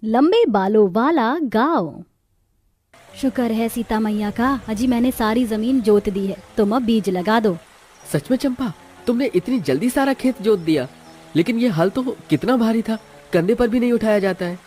लंबे बालों वाला गांव। शुक्र है सीता मैया का, अजी मैंने सारी जमीन जोत दी है, तुम अब बीज लगा दो। सच में चंपा, तुमने इतनी जल्दी सारा खेत जोत दिया? लेकिन ये हल तो कितना भारी था, कंधे पर भी नहीं उठाया जाता है।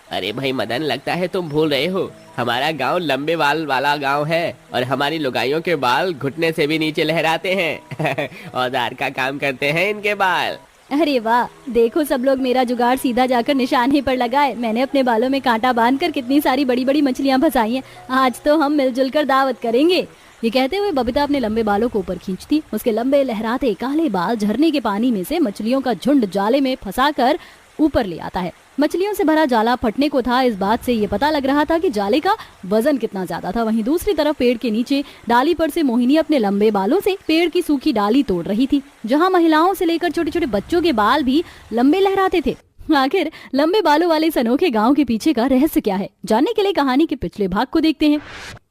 अरे भाई मदन, लगता है तुम भूल रहे हो, हमारा गांव लंबे बाल वाला गांव है और हमारी लुगाइयों के बाल घुटने से भी नीचे लहराते हैं। औजार का काम करते हैं इनके बाल। अरे वाह, देखो सब लोग मेरा जुगाड़ सीधा जाकर निशाने पर लगाए। मैंने अपने बालों में कांटा बांधकर कितनी सारी बड़ी बड़ी मछलियां फंसाई हैं। आज तो हम मिलजुल कर दावत करेंगे। ये कहते हुए बबीता अपने लंबे बालों को ऊपर खींचती। उसके लंबे लहराते काले बाल झरने के पानी में से मछलियों का झुंड जाले में फंसाकर ऊपर ले आता है। मछलियों से भरा जाला फटने को था, इस बात से ये पता लग रहा था कि जाले का वजन कितना ज्यादा था। वहीं दूसरी तरफ पेड़ के नीचे डाली पर से मोहिनी अपने लंबे बालों से पेड़ की सूखी डाली तोड़ रही थी, जहां महिलाओं से लेकर छोटे छोटे बच्चों के बाल भी लंबे लहराते थे। आखिर लंबे बालों वाले इस अनोखे गांव के पीछे का रहस्य क्या है, जानने के लिए कहानी के पिछले भाग को देखते हैं।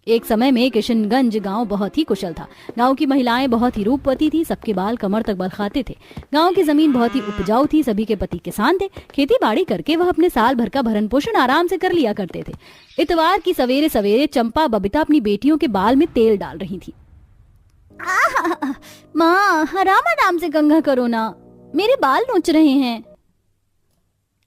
एक समय में किशनगंज गांव बहुत ही कुशल था। गांव की महिलाएं बहुत ही रूपवती थी, सबके बाल कमर तक बल खाते थे। गांव की जमीन बहुत ही उपजाऊ थी, सभी के पति किसान थे। खेती बाड़ी करके वह अपने साल भर का भरण पोषण आराम से कर लिया करते थे। इतवार की सवेरे सवेरे चंपा बबीता अपनी बेटियों के बाल में तेल डाल रही थी। माँ, आराम आराम से कंघा करो ना, मेरे बाल नोच रहे हैं।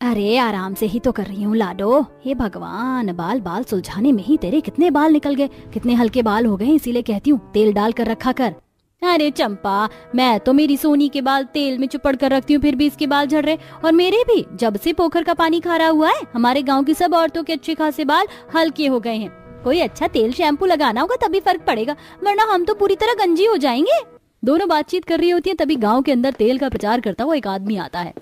अरे आराम से ही तो कर रही हूँ लाडो। हे भगवान, बाल बाल सुलझाने में ही तेरे कितने बाल निकल गए, कितने हल्के बाल हो गए, इसीलिए कहती हूँ तेल डाल कर रखा कर। अरे चंपा, मैं तो मेरी सोनी के बाल तेल में चुपड़ कर रखती हूँ, फिर भी इसके बाल झड़ रहे, और मेरे भी। जब से पोखर का पानी खारा हुआ है, हमारे गाँव की सब औरतों के अच्छे खासे बाल हल्के हो गए हैं। कोई अच्छा तेल शैम्पू लगाना होगा तभी फर्क पड़ेगा, वरना हम तो पूरी तरह गंजी हो जाएंगे। दोनों बातचीत कर रही होती है, तभी गाँव के अंदर तेल का प्रचार करता हुआ एक आदमी आता है।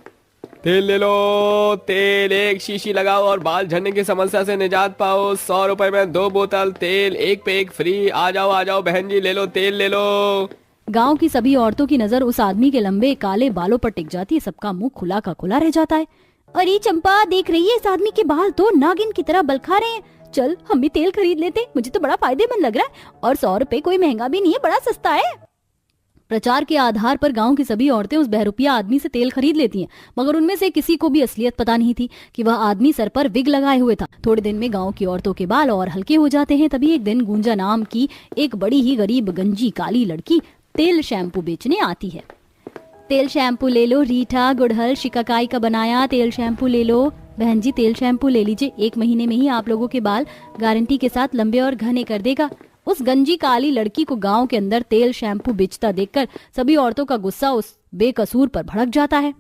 तेल ले लो, तेल एक शीशी लगाओ और बाल झड़ने की समस्या से निजात पाओ। 100 रुपए में 2 बोतल तेल, एक पे एक फ्री। आ जाओ बहन जी, ले लो तेल ले लो। गांव की सभी औरतों की नजर उस आदमी के लंबे काले बालों पर टिक जाती है। सबका मुंह खुला का खुला रह जाता है। अरे चंपा, देख रही है, इस आदमी के बाल तो नागिन की तरह बल खा रहे हैं। चल हम भी तेल खरीद लेते, मुझे तो बड़ा फायदेमंद लग रहा है, और 100 रुपए कोई महंगा भी नहीं है, बड़ा सस्ता है। प्रचार के आधार पर गांव की सभी औरतें उस बहरूपिया आदमी से तेल खरीद लेती हैं, मगर उनमें से किसी को भी असलियत पता नहीं थी कि वह आदमी सर पर विग लगाए हुए था। थोड़े दिन में गांव की औरतों के बाल और हल्के हो जाते हैं। तभी एक दिन गुंजा नाम की एक बड़ी ही गरीब गंजी काली लड़की तेल शैम्पू बेचने आती है। तेल शैम्पू ले लो, रीठा गुड़हल शिकाकाई का बनाया तेल शैम्पू ले लो। बहन जी, तेल शैम्पू ले लीजिए, 1 महीने में ही आप लोगों के बाल गारंटी के साथ लंबे और घने कर देगा। उस गंजी काली लड़की को गांव के अंदर तेल शैम्पू बेचता देखकर सभी औरतों का गुस्सा उस बेकसूर पर भड़क जाता है।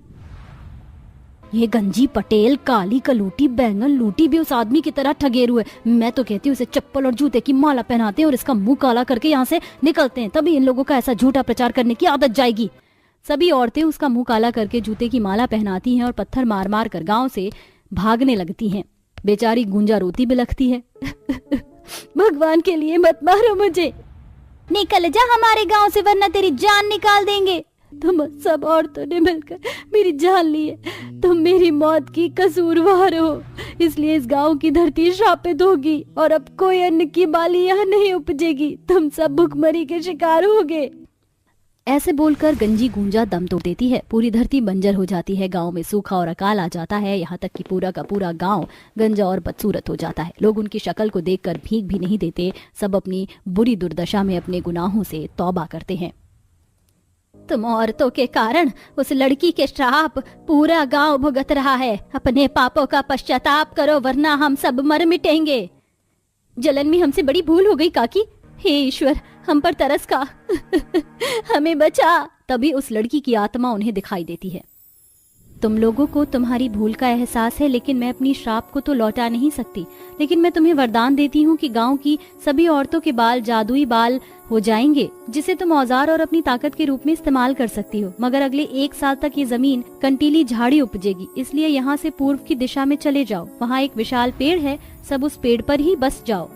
ये गंजी पटेल काली कलूटी बैंगन लूटी भी उस आदमी की तरह ठगेरू है। मैं तो कहती हूँ इसे चप्पल और जूते की माला पहनाते हैं और इसका मुंह काला करके यहाँ से निकलते हैं, तभी इन लोगों का ऐसा झूठा प्रचार करने की आदत जाएगी। सभी औरतें उसका मुंह काला करके जूते की माला पहनाती हैं और पत्थर मार मार कर गाँव से भागने लगती हैं। बेचारी गुंजा रोती बिलखती है। भगवान के लिए मत मारो मुझे, निकल जा हमारे गांव से, वरना तेरी जान निकाल देंगे। तुम सब औरतों ने मिलकर मेरी जान ली है, तुम मेरी मौत की कसूरवार हो, इसलिए इस गांव की धरती श्रापित होगी और अब कोई अन्न की बाली यहाँ नहीं उपजेगी। तुम सब भुखमरी के शिकार होगे। ऐसे बोलकर गंजी गुंजा दम तोड़ देती है। पूरी धरती बंजर हो जाती है, गांव में सूखा और अकाल आ जाता है। यहाँ तक कि पूरा का पूरा गांव गंजा और बदसूरत हो जाता है। लोग उनकी शक्ल को देखकर भीख भी नहीं देते। सब अपनी बुरी दुर्दशा में अपने गुनाहों से तौबा करते हैं। तुम औरतों के कारण उस लड़की के श्राप पूरा गांव भुगत रहा है। अपने पापों का पश्चाताप करो, वरना हम सब मर मिटेंगे। जलन में हमसे बड़ी भूल हो गई काकी, हे ईश्वर हम पर तरस का हमें बचा। तभी उस लड़की की आत्मा उन्हें दिखाई देती है। तुम लोगों को तुम्हारी भूल का एहसास है, लेकिन मैं अपनी श्राप को तो लौटा नहीं सकती। लेकिन मैं तुम्हें वरदान देती हूँ कि गांव की सभी औरतों के बाल जादुई बाल हो जाएंगे, जिसे तुम औजार और अपनी ताकत के रूप में इस्तेमाल कर सकती हो। मगर अगले 1 साल तक ये जमीन कंटीली झाड़ी उपजेगी, इसलिए यहाँ से पूर्व की दिशा में चले जाओ। वहाँ एक विशाल पेड़ है, सब उस पेड़ पर ही बस जाओ।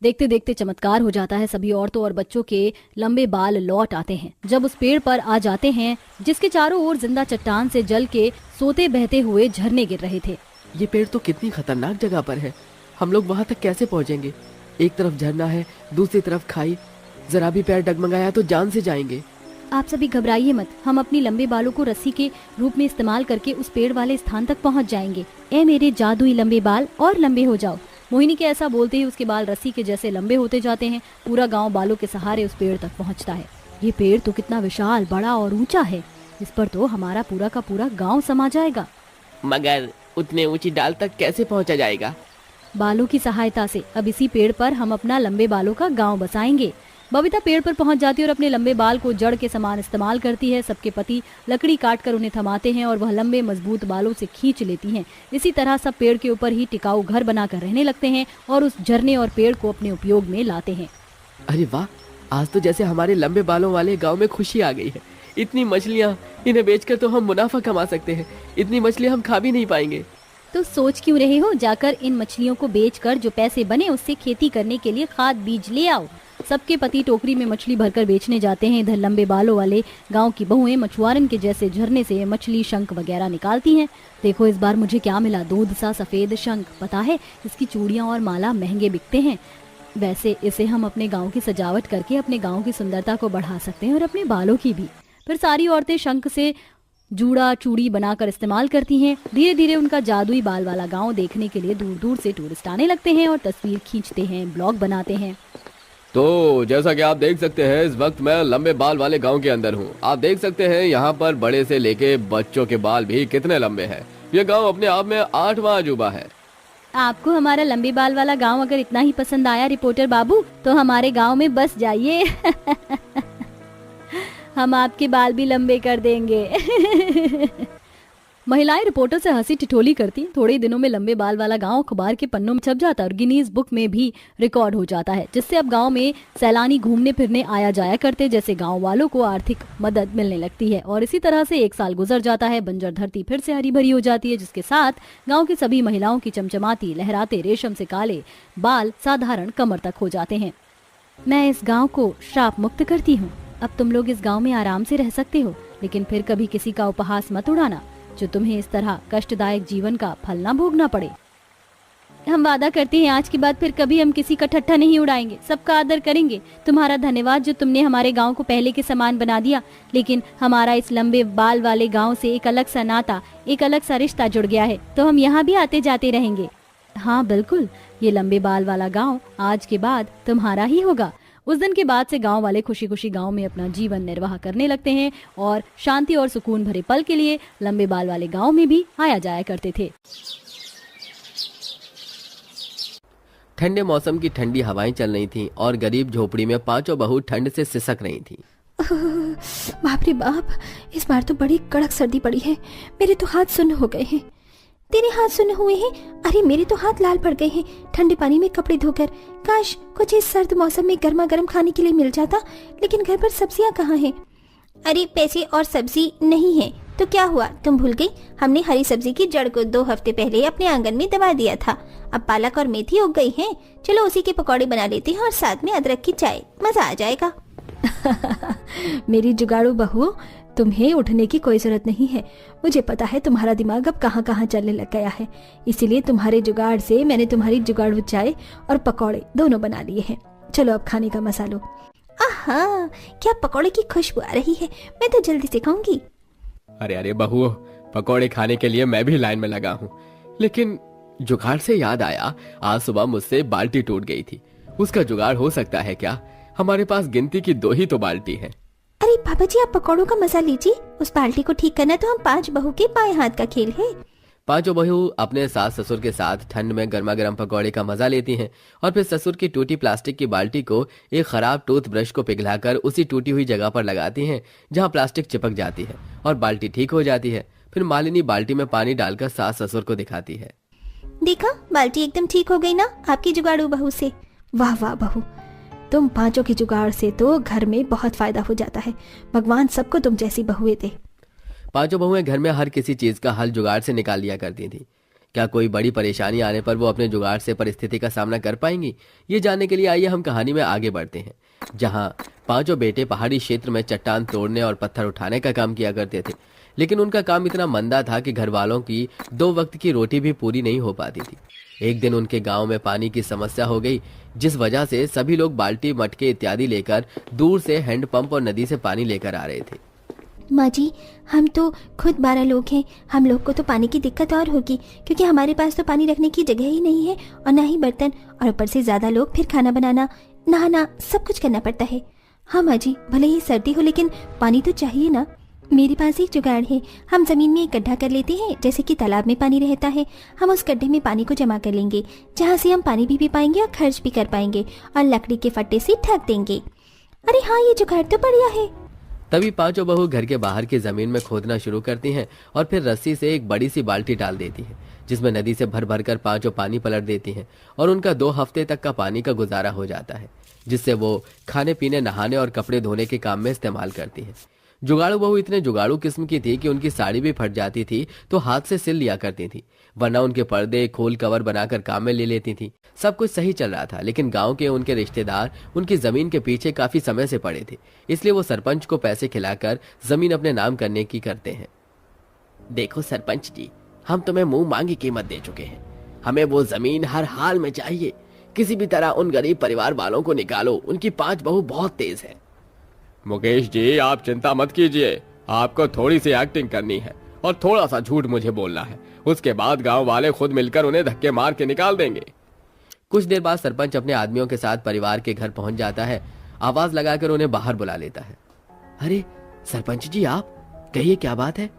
देखते देखते चमत्कार हो जाता है। सभी औरतों और बच्चों के लंबे बाल लौट आते हैं। जब उस पेड़ पर आ जाते हैं जिसके चारों ओर जिंदा चट्टान से जल के सोते बहते हुए झरने गिर रहे थे। ये पेड़ तो कितनी खतरनाक जगह पर है, हम लोग वहाँ तक कैसे पहुँचेंगे? एक तरफ झरना है, दूसरी तरफ खाई, जरा भी पैर डगमगाया तो जान से जाएंगे। आप सभी घबराइए मत, हम अपनी लंबे बालों को रस्सी के रूप में इस्तेमाल करके उस पेड़ वाले स्थान तक पहुंच जाएंगे। ए मेरे जादुई लंबे बाल, और लंबे हो जाओ। मोहिनी के ऐसा बोलते ही उसके बाल रस्सी के जैसे लंबे होते जाते हैं। पूरा गांव बालों के सहारे उस पेड़ तक पहुंचता है। ये पेड़ तो कितना विशाल, बड़ा और ऊंचा है। इस पर तो हमारा पूरा का पूरा गांव समा जाएगा। मगर उतने ऊंची डाल तक कैसे पहुंचा जाएगा? बालों की सहायता से। अब इसी पेड़ पर हम अपना लंबे बालों का गांव बसाएंगे। बबीता पेड़ पर पहुंच जाती है और अपने लंबे बाल को जड़ के समान इस्तेमाल करती है। सबके पति लकड़ी काट कर उन्हें थमाते हैं और वह लंबे मजबूत बालों से खींच लेती हैं। इसी तरह सब पेड़ के ऊपर ही टिकाऊ घर बनाकर रहने लगते हैं और उस झरने और पेड़ को अपने उपयोग में लाते हैं। अरे वाह, आज तो जैसे हमारे लंबे बालों वाले गांव में खुशी आ गई है। इतनी मछलियां, इन्हें बेचकर तो हम मुनाफा कमा सकते हैं। इतनी मछलियां हम खा भी नहीं पाएंगे। तो सोच क्यों रहे हो? जाकर इन मछलियों को बेचकर जो पैसे बने उससे खेती करने के लिए खाद बीज ले आओ। सबके पति टोकरी में मछली भरकर बेचने जाते हैं। इधर लंबे बालों वाले गांव की बहुएं मछुआरन के जैसे झरने से मछली, शंख वगैरह निकालती हैं। देखो इस बार मुझे क्या मिला, दूध सा सफेद शंख। पता है इसकी चूड़ियां और माला महंगे बिकते हैं। वैसे इसे हम अपने गांव की सजावट करके अपने गांव की सुंदरता को बढ़ा सकते हैं और अपने बालों की भी। फिर सारी औरतें शंख से जूड़ा चूड़ी बनाकर इस्तेमाल करती हैं। धीरे धीरे उनका जादुई बाल वाला गांव देखने के लिए दूर दूर से टूरिस्ट आने लगते हैं और तस्वीर खींचते हैं, ब्लॉग बनाते हैं। तो जैसा कि आप देख सकते हैं, इस वक्त मैं लंबे बाल वाले गांव के अंदर हूं। आप देख सकते हैं यहाँ पर बड़े से लेके बच्चों के बाल भी कितने लंबे हैं। ये गांव अपने आप में 8वां अजूबा है। आपको हमारा लंबे बाल वाला गांव अगर इतना ही पसंद आया रिपोर्टर बाबू, तो हमारे गांव में बस जाइए। हम आपके बाल भी लंबे कर देंगे। महिलाएं रिपोर्टर से हंसी ठिठोली करती। थोड़े ही दिनों में लंबे बाल वाला गांव अखबार के पन्नों में छप जाता है और गिनीज बुक में भी रिकॉर्ड हो जाता है, जिससे अब गांव में सैलानी घूमने फिरने आया जाया करते, जैसे गांव वालों को आर्थिक मदद मिलने लगती है। और इसी तरह से 1 साल गुजर जाता है। बंजर धरती फिर से हरी भरी हो जाती है, जिसके साथ गाँव की सभी महिलाओं की चमचमाती लहराते रेशम से काले बाल साधारण कमर तक हो जाते हैं। मैं इस गाँव को श्राप मुक्त करती हूँ। अब तुम लोग इस गाँव में आराम से रह सकते हो, लेकिन फिर कभी किसी का उपहास मत उड़ाना, जो तुम्हें इस तरह कष्टदायक जीवन का फल ना भोगना पड़े। हम वादा करते हैं आज के बाद फिर कभी हम किसी का ठट्ठा नहीं उड़ाएंगे, सबका आदर करेंगे। तुम्हारा धन्यवाद जो तुमने हमारे गांव को पहले के समान बना दिया, लेकिन हमारा इस लंबे बाल वाले गांव से एक अलग सा नाता, एक अलग सा रिश्ता जुड़ गया है, तो हम यहाँ भी आते जाते रहेंगे। हाँ बिल्कुल, ये लंबे बाल वाला गाँव आज के बाद तुम्हारा ही होगा। उस दिन के बाद से गांव वाले खुशी खुशी गांव में अपना जीवन निर्वाह करने लगते हैं और शांति और सुकून भरे पल के लिए लंबे बाल वाले गांव में भी आया जाया करते थे। ठंडे मौसम की ठंडी हवाएं चल रही थीं और गरीब झोपड़ी में 5 बहू ठंड से सिसक रही थीं। बाप रे बाप, इस बार तो बड़ी कड़क सर्दी पड़ी है। मेरे तो हाथ सुन्न हो गए हैं। तेरे हाथ सुन्न हुए हैं? अरे मेरे तो हाथ लाल पड़ गए हैं ठंडे पानी में कपड़े धोकर। काश कुछ इस सर्द मौसम में गर्मा गर्म खाने के लिए मिल जाता, लेकिन घर पर सब्जियां कहाँ हैं? अरे पैसे और सब्जी नहीं है तो क्या हुआ, तुम भूल गई? हमने हरी सब्जी की जड़ को 2 हफ्ते पहले अपने आंगन में दबा दिया था। अब पालक और मेथी उग गई हैं। चलो उसी के पकौड़े बना लेते हैं और साथ में अदरक की चाय, मजा आ जाएगा। मेरी जुगाड़ू बहू, तुम्हें उठने की कोई जरूरत नहीं है। मुझे पता है तुम्हारा दिमाग अब कहाँ कहाँ चलने लग गया है, इसीलिए तुम्हारे जुगाड़ से मैंने तुम्हारी जुगाड़ू चाय और पकौड़े दोनों बना लिए हैं। चलो अब खाने का मसा लो। आहा, क्या पकौड़े की खुशबू आ रही है, मैं तो जल्दी से खाऊंगी। अरे अरे बहू, पकौड़े खाने के लिए मैं भी लाइन में लगा हूँ। लेकिन जुगाड़ से याद आया, आज सुबह मुझसे बाल्टी टूट गई थी। उसका जुगाड़ हो सकता है क्या? हमारे पास गिनती की 2 ही तो बाल्टी है। अरे बाबा जी, आप पकौड़ों का मजा लीजिए। उस बाल्टी को ठीक करना तो हम 5 बहू के बाएं हाथ का खेल है। 5 बहू अपने सास ससुर के साथ ठंड में गर्मा गर्म पकौड़े का मजा लेती हैं और फिर ससुर की टूटी प्लास्टिक की बाल्टी को एक खराब टूथब्रश को पिघलाकर उसी टूटी हुई जगह पर लगाती हैं जहां प्लास्टिक चिपक जाती है और बाल्टी ठीक हो जाती है। फिर मालिनी बाल्टी में पानी डालकर सास ससुर को दिखाती है। देखा, बाल्टी एकदम ठीक हो गई ना आपकी जुगाड़ू बहू से। वाह वाह बहू, तुम 5 की जुगाड़ से तो घर में बहुत फायदा हो जाता है। भगवान सबको तुम जैसी बहुएं दे। 5 बहुएं घर में हर किसी चीज का हल जुगाड़ से निकाल लिया करती थी। क्या कोई बड़ी परेशानी आने पर वो अपने जुगाड़ से परिस्थिति का सामना कर पाएंगी? ये जानने के लिए आइए हम कहानी में आगे बढ़ते हैं, जहां 5 बेटे पहाड़ी क्षेत्र में चट्टान तोड़ने और पत्थर उठाने का काम किया करते थे। लेकिन उनका काम इतना मंदा था कि घर वालों की 2 वक्त की रोटी भी पूरी नहीं हो पाती थी। एक दिन उनके गांव में पानी की समस्या हो गई, जिस वजह से सभी लोग बाल्टी, मटके इत्यादि लेकर दूर से हैंडपंप और नदी से पानी लेकर आ रहे थे। माँ जी, हम तो खुद 12 लोग हैं, हम लोग को तो पानी की दिक्कत और होगी, क्योंकि हमारे पास तो पानी रखने की जगह ही नहीं है और ना ही बर्तन, और ऊपर से ज्यादा लोग, फिर खाना बनाना, नहाना, सब कुछ करना पड़ता है। हाँ माँ जी, भले ही सर्दी हो लेकिन पानी तो चाहिए ना। मेरे पास एक जुगाड़ है, हम जमीन में एक गड्ढा कर लेते हैं, जैसे कि तालाब में पानी रहता है। हम उस गड्ढे में पानी को जमा कर लेंगे, जहाँ से हम पानी भी पी पाएंगे और खर्च भी कर पाएंगे, और लकड़ी के फट्टे से ढक देंगे। अरे हाँ, ये जुगाड़ तो बढ़िया है। तभी पांचों बहू घर के बाहर की जमीन में खोदना शुरू करती हैं और फिर रस्सी से एक बड़ी सी बाल्टी डाल देती हैं, जिसमें नदी से भर भर कर पांचों पानी पलट देती हैं और उनका 2 हफ्ते तक का पानी का गुजारा हो जाता है, जिससे वो खाने पीने, नहाने और कपड़े धोने के काम में इस्तेमाल करती हैं। जुगाड़ू बहू इतने जुगाड़ू किस्म की थी कि उनकी साड़ी भी फट जाती थी तो हाथ से सिल लिया करती थी, वरना उनके पर्दे खोल कवर बनाकर काम में ले लेती थी। सब कुछ सही चल रहा था, लेकिन गांव के उनके रिश्तेदार उनकी जमीन के पीछे काफी समय से पड़े थे, इसलिए वो सरपंच को पैसे खिलाकर जमीन अपने नाम करने की करते हैं। देखो सरपंच जी, हम तुम्हें मुंह मांगी कीमत दे चुके हैं, हमें वो जमीन हर हाल में चाहिए। किसी भी तरह उन गरीब परिवार वालों को निकालो, उनकी 5 बहू बहुत तेज है। मुकेश जी, आप चिंता मत कीजिए, आपको थोड़ी सी एक्टिंग करनी है और थोड़ा सा झूठ मुझे बोलना है, उसके बाद गांव वाले खुद मिलकर उन्हें धक्के मार के निकाल देंगे। कुछ देर बाद सरपंच अपने आदमियों के साथ परिवार के घर पहुंच जाता है, आवाज लगाकर उन्हें बाहर बुला लेता है। अरे सरपंच जी, आप कहिए, क्या बात है?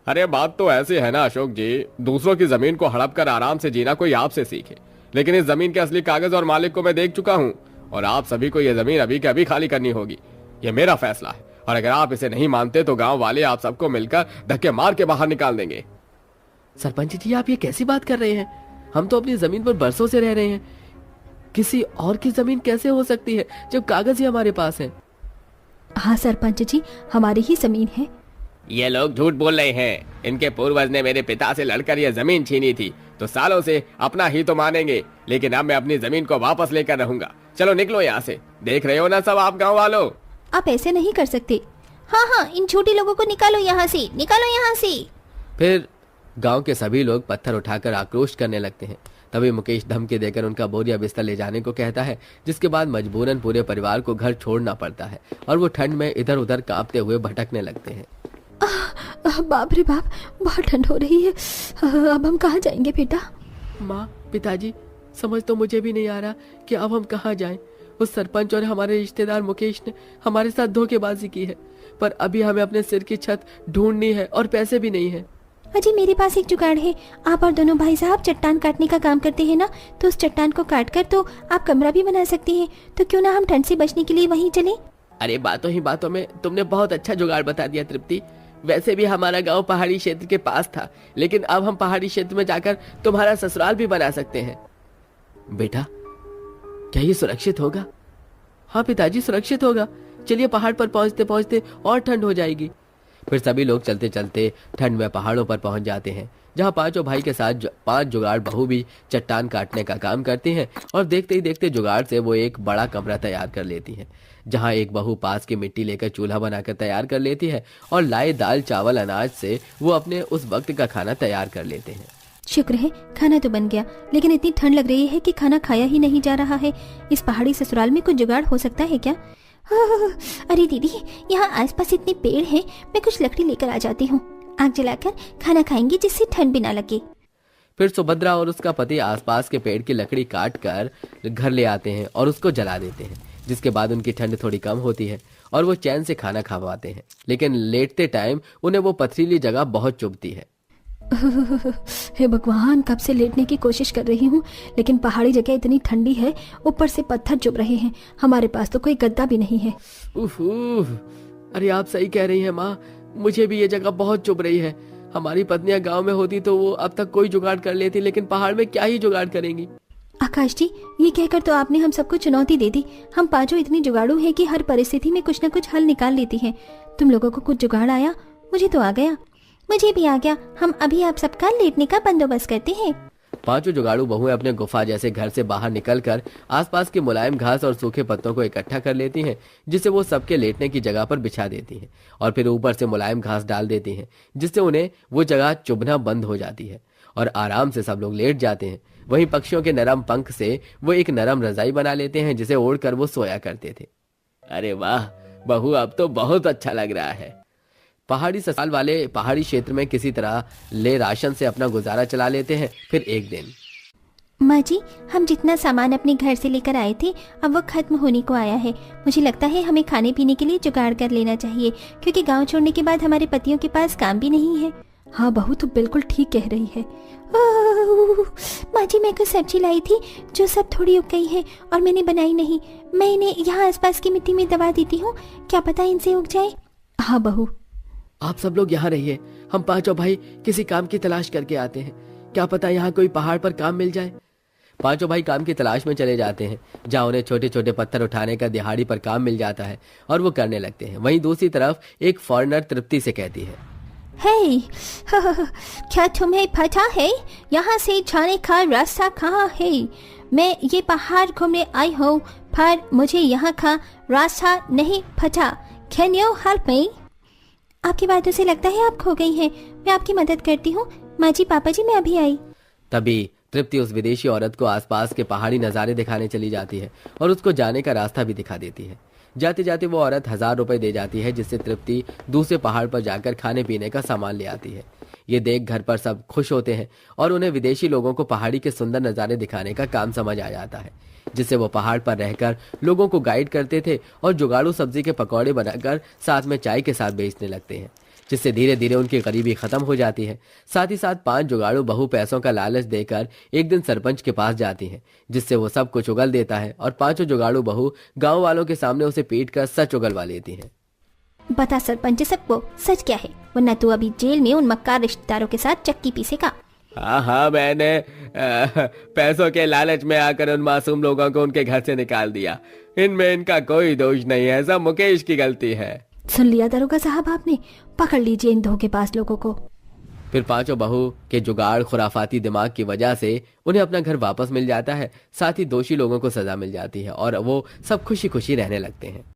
अरे बात तो ऐसी है ना अशोक जी, दूसरों की जमीन को हड़प कर आराम से जीना कोई आपसे सीखे, लेकिन इस जमीन के असली कागज और मालिक को मैं देख चुका हूँ और आप सभी को यह जमीन अभी के अभी खाली करनी होगी। यह मेरा फैसला है और अगर आप इसे नहीं मानते तो गांव वाले आप सबको मिलकर धक्के मार के बाहर निकाल देंगे। सरपंच जी, आप ये कैसी बात कर रहे हैं? हम तो अपनी जमीन पर बरसों से रह रहे हैं, किसी और की जमीन कैसे हो सकती है जब कागज ही हमारे पास है? हाँ सरपंच जी, हमारी ही जमीन है। ये लोग झूठ बोल रहे हैं, इनके पूर्वज ने मेरे पिता से लड़कर यह जमीन छीनी थी तो सालों से अपना ही तो मानेंगे, लेकिन अब मैं अपनी जमीन को वापस लेकर रहूंगा। चलो निकलो यहाँ से, देख रहे हो ना सब आप गाँव वालों। आप ऐसे नहीं कर सकते। हाँ हाँ, इन छोटे लोगों को निकालो यहाँ से, निकालो यहाँ से। फिर गांव के सभी लोग पत्थर उठाकर आक्रोश करने लगते हैं। तभी मुकेश धमकी देकर उनका बोरिया बिस्तर ले जाने को कहता है, जिसके बाद मजबूरन पूरे परिवार को घर छोड़ना पड़ता है और वो ठंड में इधर उधर कांपते हुए भटकने लगते हैं। बाप रे बाप, बहुत ठंड हो रही है। अब हम कहाँ जाएंगे बेटा? माँ, पिताजी, समझ तो मुझे भी नहीं आ रहा कि अब हम कहाँ जाएं। उस सरपंच और हमारे रिश्तेदार मुकेश ने हमारे साथ धोखेबाजी की है, पर अभी हमें अपने सिर की छत ढूंढनी है और पैसे भी नहीं है। अजी, मेरे पास एक जुगाड़ है। आप और दोनों भाई साहब चट्टान काटने का काम करते हैं ना, तो उस चट्टान को काट कर तो आप कमरा भी बना सकते हैं। तो क्यों ना हम ठंड से बचने के लिए वहीं चलें? अरे बातों ही बातों में तुमने बहुत अच्छा जुगाड़ बता दिया तृप्ति। वैसे भी हमारा गांव पहाड़ी क्षेत्र के पास था, लेकिन अब हम पहाड़ी क्षेत्र में जाकर तुम्हारा ससुराल भी बना सकते हैं। बेटा, क्या ये सुरक्षित होगा? हाँ पिताजी, सुरक्षित होगा। चलिए, पहाड़ पर पहुंचते पहुंचते और ठंड हो जाएगी। फिर सभी लोग चलते चलते ठंड में पहाड़ों पर पहुंच जाते हैं, जहां पांचों भाई के साथ 5 जुगाड़ बहू भी चट्टान काटने का काम करती हैं और देखते ही देखते जुगाड़ से वो एक बड़ा कमरा तैयार कर लेती हैं, जहां एक बहू पास की मिट्टी लेकर चूल्हा बनाकर तैयार कर लेती है और लाए दाल चावल अनाज से वो अपने उस वक्त का खाना तैयार कर लेते हैं। शुक्र है खाना तो बन गया, लेकिन इतनी ठंड लग रही है कि खाना खाया ही नहीं जा रहा है। इस पहाड़ी ससुराल में कुछ जुगाड़ हो सकता है क्या? अरे दीदी, यहाँ आसपास इतने पेड़ हैं, मैं कुछ लकड़ी लेकर आ जाती हूँ। आग जलाकर खाना खाएंगे जिससे ठंड भी ना लगे। फिर सुभद्रा और उसका पति आसपास के पेड़ की लकड़ी काट कर घर ले आते हैं और उसको जला देते हैं, जिसके बाद उनकी ठंड थोड़ी कम होती है और वो चैन से खाना खवाते हैं। लेकिन लेटते टाइम उन्हें वो पथरीली जगह बहुत चुभती है। हे भगवान, कब से लेटने की कोशिश कर रही हूँ, लेकिन पहाड़ी जगह इतनी ठंडी है, ऊपर से पत्थर चुभ रहे हैं। हमारे पास तो कोई गद्दा भी नहीं है। अरे आप सही कह रही हैं माँ, मुझे भी ये जगह बहुत चुभ रही है। हमारी पत्नियां गांव में होती तो वो अब तक कोई जुगाड़ कर लेती, लेकिन पहाड़ में क्या ही जुगाड़ करेंगी। आकाश जी, ये कहकर तो आपने हम सबको चुनौती दे दी। हम पांचों इतनी जुगाड़ू हैं कि हर परिस्थिति में कुछ न कुछ हल निकाल लेती हैं। तुम लोगों को कुछ जुगाड़ आया, मुझे तो आ गया। मुझे भी आ गया। हम अभी आप सबका लेटने का बंदोबस्त करते हैं। पांचों जुगाड़ू बहुएं अपने गुफा जैसे घर से बाहर निकलकर आसपास के मुलायम घास और सूखे पत्तों को इकट्ठा कर लेती हैं, जिसे वो सबके लेटने की जगह पर बिछा देती हैं और फिर ऊपर से मुलायम घास डाल देती हैं, जिससे उन्हें वो जगह चुभना बंद हो जाती है और आराम से सब लोग लेट जाते हैं। वहीं पक्षियों के नरम पंख से वो एक नरम रजाई बना लेते हैं, जिसे ओढ़कर वो सोया करते थे। अरे वाह बहू, अब तो बहुत अच्छा लग रहा है। पहाड़ी ससुराल वाले पहाड़ी क्षेत्र में किसी तरह ले राशन से अपना गुजारा चला लेते हैं। फिर एक दिन माँ जी, हम जितना सामान अपने घर से लेकर आए थे अब वो खत्म होने को आया है। मुझे लगता है हमें खाने पीने के लिए जुगाड़ कर लेना चाहिए, क्योंकि गांव छोड़ने के बाद हमारे पतियों के पास काम भी नहीं है। हाँ बहू, तो बिल्कुल ठीक कह रही है। माँ जी, मैं कुछ सब्जी लाई थी जो सब थोड़ी उग गई है और मैंने बनाई नहीं। मैं इन्हें यहाँ आसपास की मिट्टी में दबा देती हूँ, क्या पता इनसे उग जाए। हाँ बहू, आप सब लोग यहाँ रहिए, हम पांचों भाई किसी काम की तलाश करके आते हैं। क्या पता यहाँ कोई पहाड़ पर काम मिल जाए। पांचों भाई काम की तलाश में चले जाते हैं, जहाँ उन्हें छोटे छोटे पत्थर उठाने का दिहाड़ी पर काम मिल जाता है और वो करने लगते हैं। वहीं दूसरी तरफ एक फॉरेनर तृप्ति से कहती है, हे, क्या तुम्हें पता है यहाँ से जाने का रास्ता कहाँ है? मैं ये पहाड़ घूमने आई हूँ, पर मुझे यहाँ का रास्ता नहीं पता। Can you help me? आपकी बातों से लगता है आप खो गई हैं। मैं आपकी मदद करती हूँ। माँ जी, पापा जी, मैं अभी आई। तभी तृप्ति उस विदेशी औरत को आसपास के पहाड़ी नज़ारे दिखाने चली जाती है और उसको जाने का रास्ता भी दिखा देती है। जाते जाते वो औरत 1000 रुपए दे जाती है, जिससे तृप्ति दूसरे पहाड़ पर जाकर खाने पीने का सामान ले आती है। ये देख घर पर सब खुश होते हैं और उन्हें विदेशी लोगों को पहाड़ी के सुंदर नज़ारे दिखाने का काम समझ आ जाता है, जिससे वो पहाड़ पर रहकर लोगों को गाइड करते थे और जुगाड़ू सब्जी के पकौड़े बनाकर साथ में चाय के साथ बेचने लगते हैं, जिससे धीरे धीरे उनकी गरीबी खत्म हो जाती है। साथ ही साथ 5 जुगाड़ू बहू पैसों का लालच देकर एक दिन सरपंच के पास जाती हैं, जिससे वो सब कुछ उगल देता है और 5 जुगाड़ू बहू गांव वालों के सामने उसे पीट कर सच उगलवा लेती हैं। बता सरपंच सबको सच क्या है, वरना तू अभी जेल में उन मक्कार रिश्तेदारों के साथ चक्की पीसेगा। हाँ, मैंने पैसों के लालच में आकर उन मासूम लोगों को उनके घर से निकाल दिया। इनमें इनका कोई दोष नहीं है, सब मुकेश की गलती है। सुन लिया दरोगा साहब आपने, पकड़ लीजिए इन धोखेबाज लोगों को। फिर 5 बहू के जुगाड़ खुराफाती दिमाग की वजह से उन्हें अपना घर वापस मिल जाता है। साथ ही दोषी लोगों को सजा मिल जाती है और वो सब खुशी खुशी रहने लगते हैं।